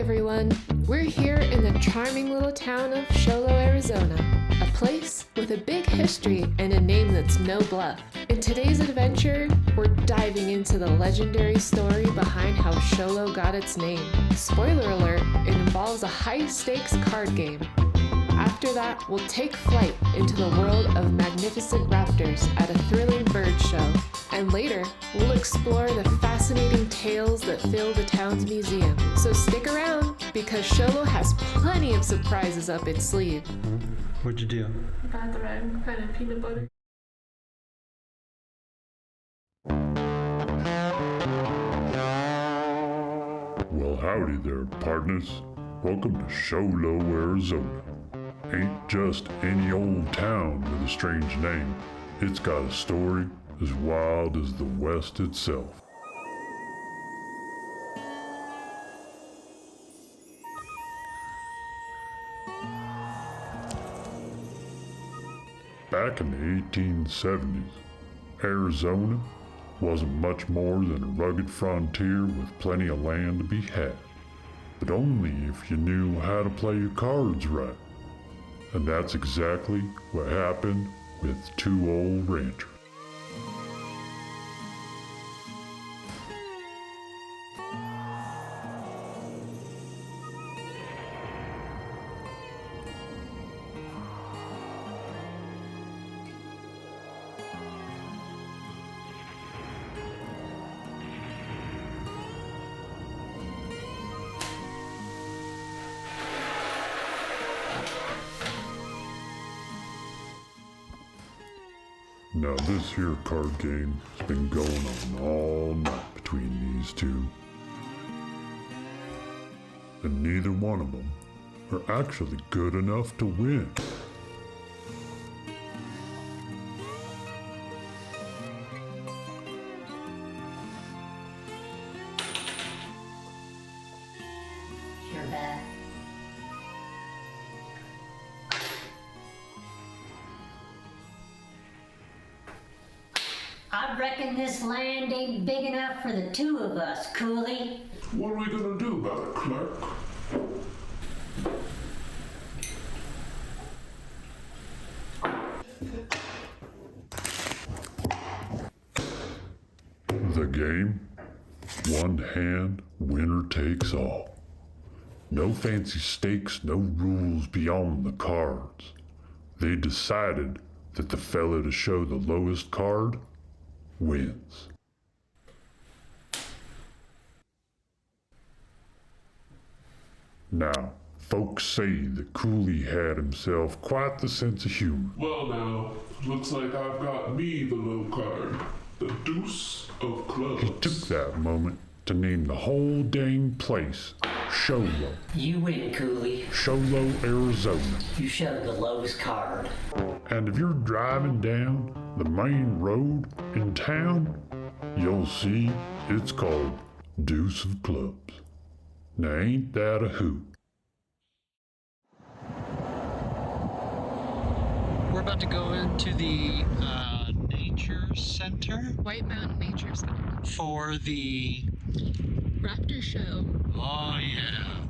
everyone, we're here in the charming little town of Sholo, Arizona, a place with a big history and a name that's no bluff. In today's adventure, we're diving into the legendary story behind how Sholo got its name. Spoiler alert, it involves a high-stakes card game. After that, we'll take flight into the world of magnificent raptors at a thrilling bird show. And later, we'll explore the fascinating tales that fill the town's museum. So stick around, because Sholo has plenty of surprises up its sleeve. What'd you do? Got the right kind of peanut butter. Well, howdy there, partners. Welcome to Sholo, Arizona. Ain't just any old town with a strange name. It's got a story as wild as the West itself. Back in the 1870s, Arizona wasn't much more than a rugged frontier with plenty of land to be had, but only if you knew how to play your cards right. And that's exactly what happened with two old ranchers. Now this here card game has been going on all night between these two. And neither one of them are actually good enough to win. You're back. I reckon this land ain't big enough for the two of us, Cooley. What are we gonna do about it, Clark? The game? One hand, winner takes all. No fancy stakes, no rules beyond the cards. They decided that the fella to show the lowest card wins. Now, folks say that Cooley had himself quite the sense of humor. Well now, looks like I've got me the low card. The deuce of clubs. He took that moment to name the whole dang place Sholo. You win, Cooley. Sholo, Arizona. You showed the lowest card. And if you're driving down the main road in town, you'll see it's called Deuce of Clubs. Now ain't that a hoot? We're about to go into the Nature Center White Mountain Nature Center. for the... Raptor Show. Oh, yeah.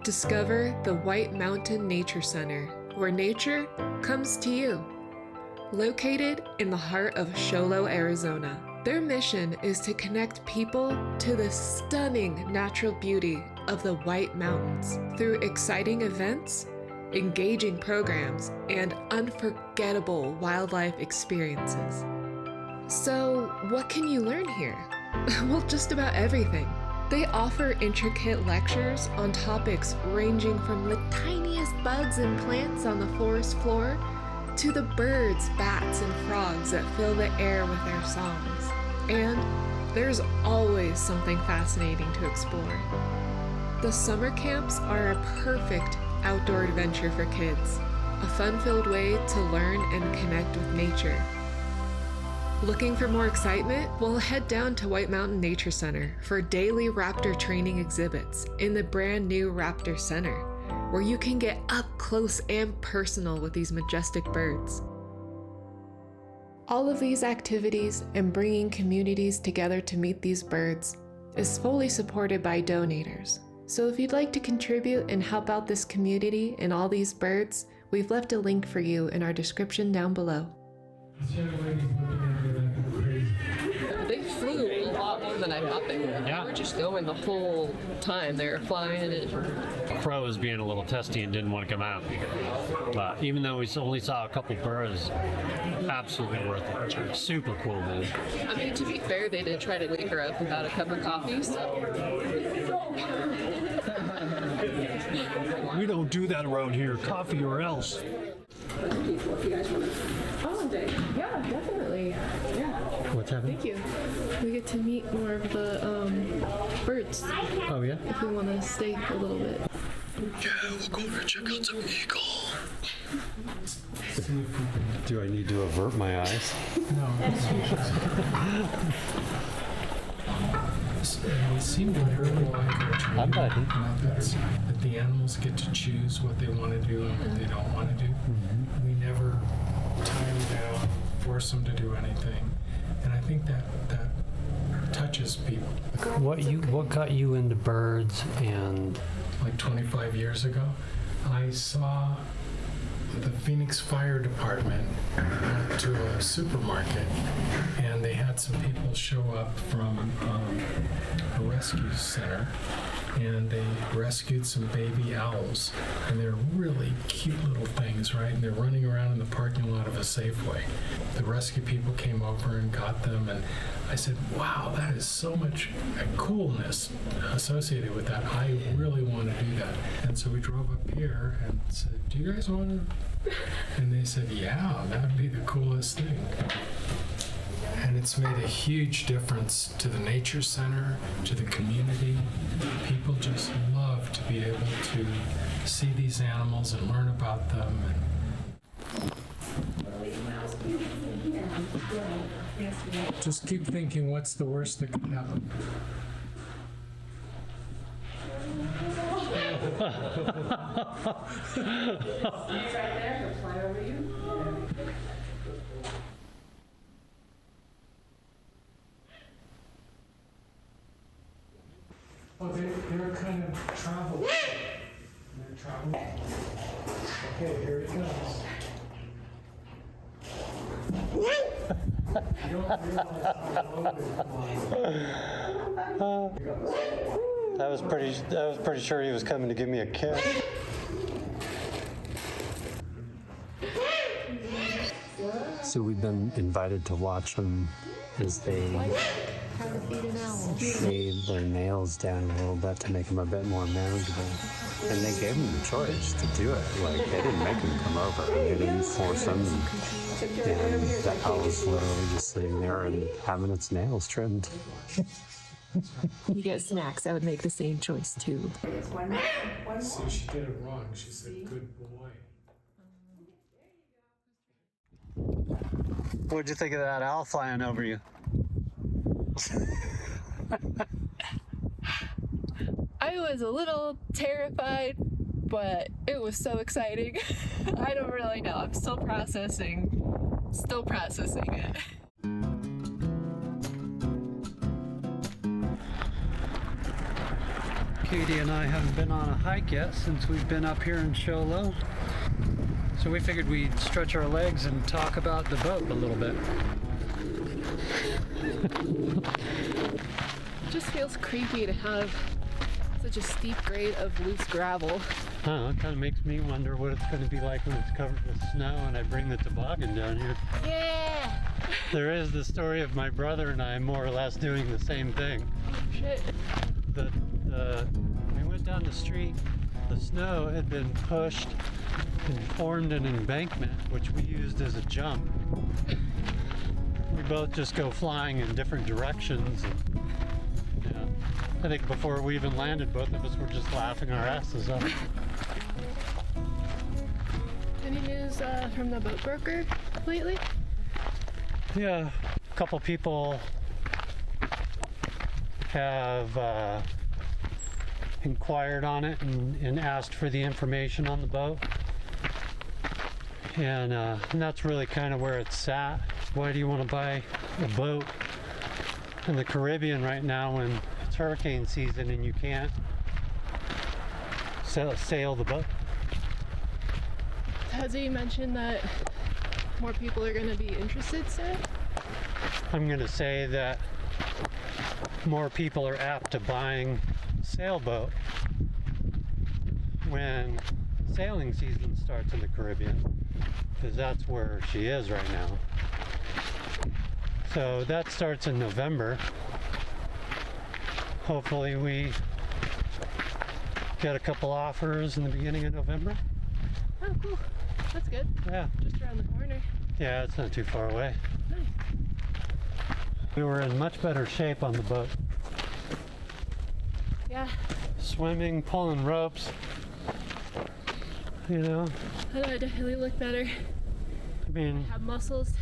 Discover the White Mountain Nature Center, where nature comes to you. Located in the heart of Sholo, Arizona, their mission is to connect people to the stunning natural beauty of the White Mountains through exciting events, engaging programs, and unforgettable wildlife experiences. So, what can you learn here? Well, just about everything. They offer intricate lectures on topics ranging from the tiniest bugs and plants on the forest floor to the birds, bats, and frogs that fill the air with their songs. And there's always something fascinating to explore. The summer camps are a perfect outdoor adventure for kids, a fun-filled way to learn and connect with nature. Looking for more excitement? Well, head down to White Mountain Nature Center for daily raptor training exhibits in the brand new Raptor Center, where you can get up close and personal with these majestic birds. All of these activities and bringing communities together to meet these birds is fully supported by donators. So if you'd like to contribute and help out this community and all these birds, we've left a link for you in our description down below. They flew a lot more than I thought they would. Yeah. They were just going the whole time. They were flying and Crow was being a little testy and didn't want to come out. But even though we only saw a couple birds, absolutely worth it. Super cool, man. I mean, to be fair, they did try to wake her up without a cup of coffee, so We don't do that around here. Coffee or else. Oh, yeah, definitely. Yeah, What's happening? thank you. We get to meet more of the birds Oh, yeah? if we want to stay a little bit. Yeah, we'll go over and check out some eagle. Do I need to avert my eyes? They seem to really like our training buddy. methods, that the animals get to choose what they want to do and what they don't want to do. We never tie them down, force them to do anything. And I think that touches people. What got you into birds and Like 25 years ago, I saw the Phoenix Fire Department went to a supermarket, and they had some people show up from a rescue center, and they rescued some baby owls, and they're really cute little things, right? And they're running around in the parking lot of a Safeway. The rescue people came over and got them, and I said, wow, that is so much coolness associated with that. I really want to do that. And so we drove up here and said, do you guys want to? And they said, yeah, that would be the coolest thing. And it's made a huge difference to the nature center, to the community. People just love to be able to see these animals and learn about them. Just keep thinking, what's the worst that could happen? Oh, they're kind of travel. They're traveling. Okay, here he comes. You don't realize how low it was. I was pretty sure he was coming to give me a kiss. So we've been invited to watch them as they shave their nails down a little bit to make them a bit more manageable. And they gave them the choice to do it. Like, they didn't make them come over. They didn't force them. And that owl was literally just sitting there and having its nails trimmed. you get snacks. I would make the same choice too. See, she did it wrong. She said, good boy. What'd you think of that owl flying over you? I was a little terrified, but it was so exciting. I don't really know. I'm still processing it. Katie and I haven't been on a hike yet since we've been up here in Show Low. So we figured we'd stretch our legs and talk about the boat a little bit. It just feels creepy to have such a steep grade of loose gravel. It kind of makes me wonder what it's going to be like when it's covered with snow and I bring the toboggan down here. Yeah! There is the story of my brother and I more or less doing the same thing. Shit. We went down the street, the snow had been pushed and formed an embankment, which we used as a jump. We both just go flying in different directions. And, yeah, I think before we even landed, both of us were just laughing our asses off. Any news from the boat broker lately? Yeah, a couple people have inquired on it and asked for the information on the boat. And that's really kind of where it's at. Why do you want to buy a boat in the Caribbean right now when it's hurricane season and you can't sail the boat. Has he mentioned that more people are going to be interested soon? I'm going to say that more people are apt to buying a sailboat when sailing season starts in the Caribbean, because that's where she is right now. So that starts in November. Hopefully we get a couple offers in the beginning of November. Oh, cool. That's good. Yeah. Just around the corner. Yeah, it's not too far away. Nice. We were in much better shape on the boat. Yeah. Swimming, pulling ropes. You know? I know I definitely look better. I mean, Have muscles.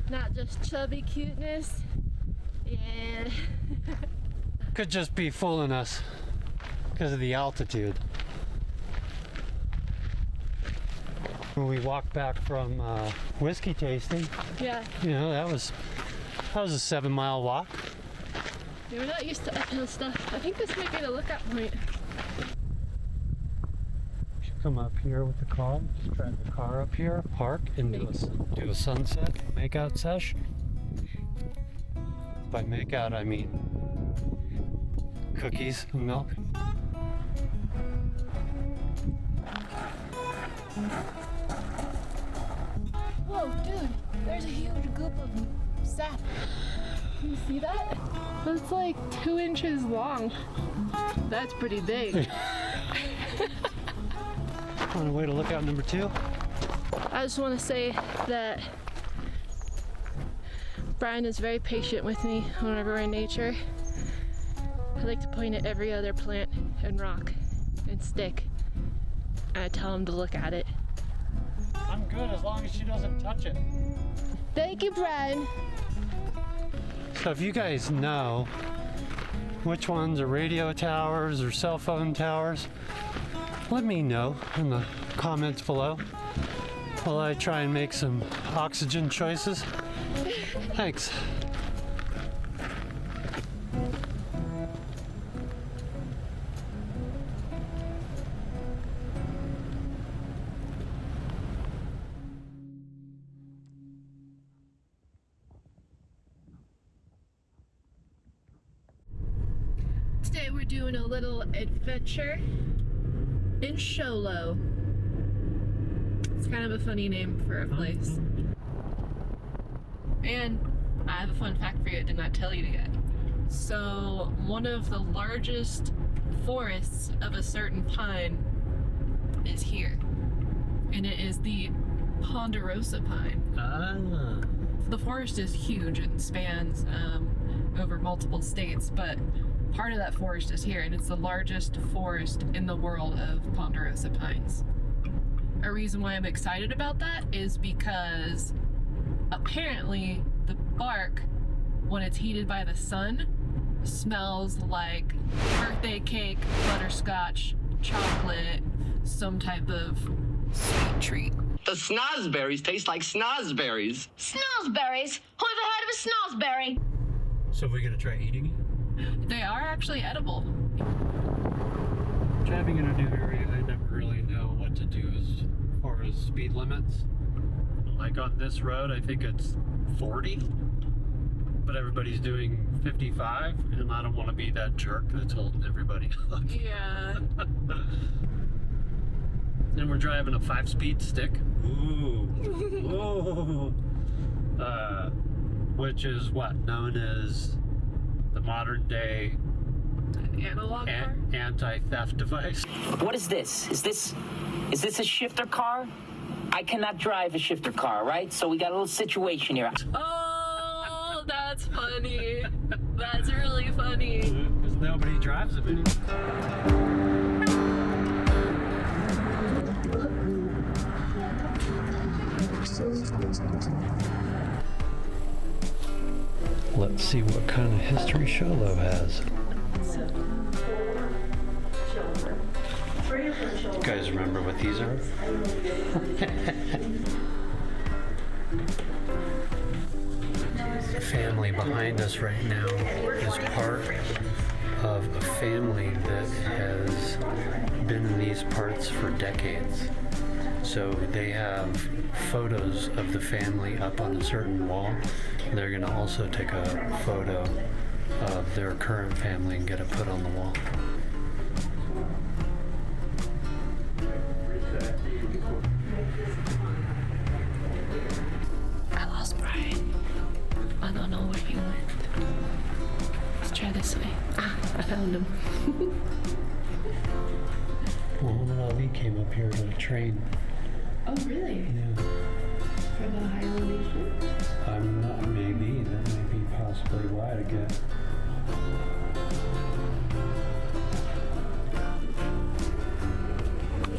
Not just chubby cuteness. Yeah. could just be fooling us because of the altitude. When we walked back from whiskey tasting, Yeah. you know, that was a 7-mile walk. Yeah, we're not used to uphill stuff. I think this might be the lookout point. Should come up here with the car, just drive the car up here, park, and do a sunset makeout sesh. By makeout, I mean cookies and milk. Whoa, dude, there's a huge goop of sap. Can you see that? That's like 2 inches long. That's pretty big. On the way to lookout number 2. I just want to say that Brian is very patient with me whenever we're in nature. I like to point at every other plant and rock and stick, and I tell him to look at it. I'm good as long as she doesn't touch it. Thank you, Brian. So if you guys know which ones are radio towers or cell phone towers, let me know in the comments below while I try and make some oxygen choices. Thanks. Today we're doing a little adventure in Sholo. It's kind of a funny name for a place. And I have a fun fact for you I did not tell you yet. So, one of the largest forests of a certain pine is here. And it is the ponderosa pine. Ah. The forest is huge and spans over multiple states, but part of that forest is here, and it's the largest forest in the world of ponderosa pines. A reason why I'm excited about that is because apparently the bark, when it's heated by the sun, smells like birthday cake, butterscotch, chocolate, some type of sweet treat. The snozberries taste like snozberries. Snozberries? Who ever heard of a snozberry? So are we gonna try eating it? They are actually edible. Driving in a new area, I never really know what to do as far as speed limits. Like on this road, I think it's 40, but everybody's doing 55, and I don't want to be that jerk that's holding everybody up. Yeah. And we're driving a 5-speed stick. Ooh. Ooh. Which is what? Known as the modern day Analog car? anti-theft device. What is this? Is this a shifter car? I cannot drive a shifter car, right? So we got a little situation here. Oh, that's funny. That's really funny. Because nobody drives them anymore. Let's see what kind of history Sholo has. You guys remember what these are? The family behind us right now is part family that has been in these parts for decades. So they have photos of the family up on a certain wall. They're going to also take a photo of their current family and get it put on the wall. I lost Brian. I don't know where he went. Let's try this way. Ah, I found him. Muhammad Ali came up here to train. Oh, really? Yeah. For the high elevation? I'm not, maybe. That may be possibly why I get.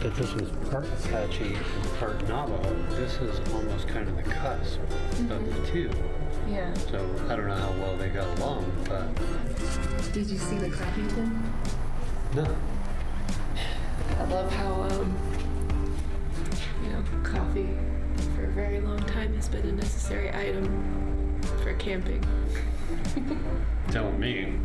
That this was part Apache and part Navajo. This is almost kind of the cusp of the two. Yeah. So I don't know how well they got along, but. Did you see the coffee thing? No. I love how, coffee for a very long time has been a necessary item for camping. Tell me.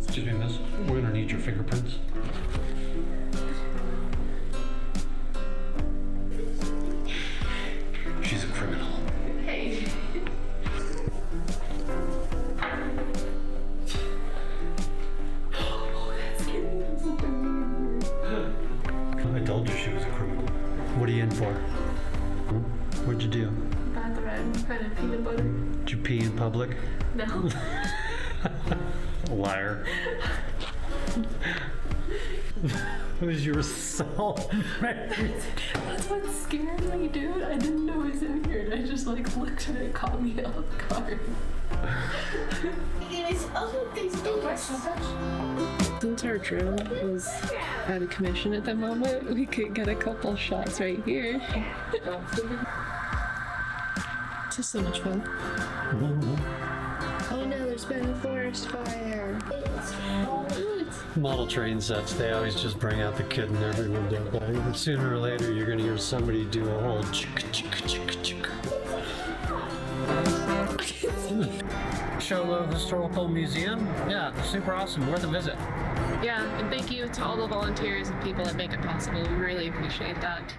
Excuse me, miss. We're gonna need your fingerprints. She's a criminal. Hey. I told you she was a criminal. What are you in for? What'd you do? Bathroom, kind of peanut butter. Did you pee in public? No. Liar. Was your soul? That's what scared me, dude. I didn't know it was in here, and I just looked and it caught me off guard. Since our drone was out of commission at the moment, we could get a couple shots right here. This is so much fun. Oh no, there's been a forest fire. Model train sets, they always just bring out the kid in everyone, don't they? But sooner or later, you're gonna hear somebody do a whole chick. Sholo Historical Museum, yeah, super awesome, worth a visit. Yeah, and thank you to all the volunteers and people that make it possible. We really appreciate that.